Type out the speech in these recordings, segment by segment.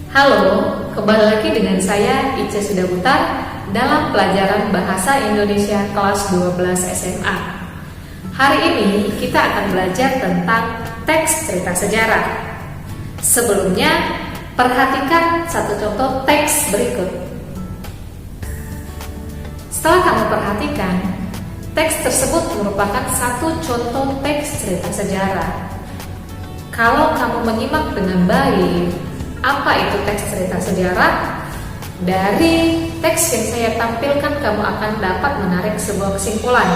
Halo, kembali lagi dengan saya Ica Sudabutar dalam pelajaran Bahasa Indonesia kelas 12 SMA. Hari ini kita akan belajar tentang teks cerita sejarah. Sebelumnya, perhatikan satu contoh teks berikut. Setelah kamu perhatikan, teks tersebut merupakan satu contoh teks cerita sejarah. Kalau kamu menyimak dengan baik, apa itu teks cerita sejarah? Dari teks yang saya tampilkan, kamu akan dapat menarik sebuah kesimpulan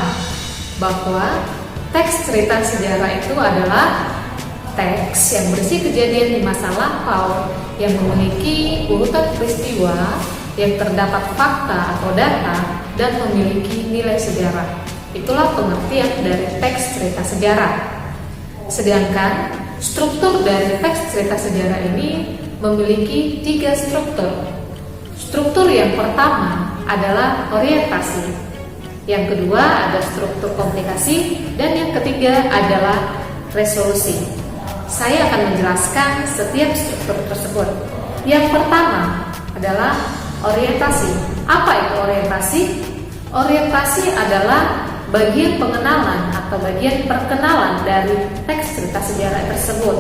bahwa teks cerita sejarah itu adalah teks yang berisi kejadian di masa lampau yang memiliki urutan peristiwa yang terdapat fakta atau data dan memiliki nilai sejarah. Itulah pengertian dari teks cerita sejarah. Sedangkan struktur dari teks cerita sejarah ini memiliki 3 struktur. Struktur yang pertama adalah orientasi, yang kedua ada struktur komplikasi, dan yang ketiga adalah resolusi. Saya akan menjelaskan setiap struktur tersebut. Yang pertama adalah orientasi. Apa itu orientasi? Orientasi adalah bagian pengenalan atau bagian perkenalan dari teks cerita sejarah tersebut,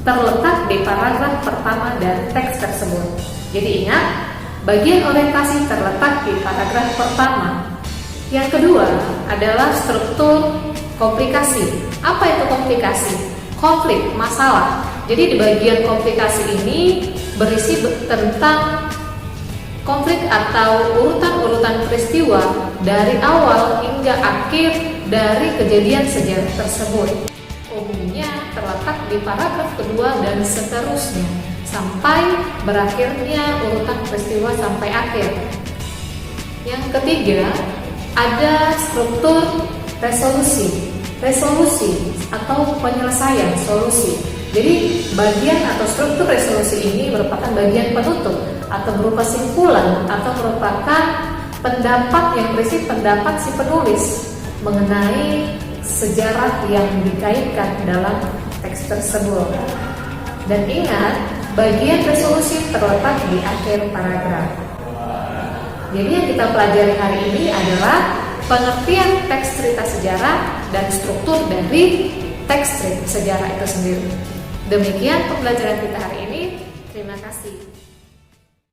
terletak di paragraf pertama dari teks tersebut. Jadi ingat, bagian orientasi terletak di paragraf pertama. Yang kedua adalah struktur komplikasi. Apa itu komplikasi? Konflik, masalah. Jadi di bagian komplikasi ini berisi tentang konflik atau urutan-urutan peristiwa dari awal hingga akhir dari kejadian sejarah tersebut. Umumnya terletak di paragraf kedua dan seterusnya sampai berakhirnya urutan peristiwa sampai akhir. Yang ketiga ada struktur resolusi. Resolusi atau penyelesaian solusi. Jadi bagian atau struktur resolusi ini merupakan bagian penutup atau berupa simpulan atau merupakan pendapat yang berisi pendapat si penulis mengenai sejarah yang dikaitkan dalam teks tersebut. Dan ingat, bagian resolusi terletak di akhir paragraf. Jadi yang kita pelajari hari ini adalah pengertian teks cerita sejarah dan struktur dari teks cerita sejarah itu sendiri. Demikian pembelajaran kita hari ini. Terima kasih.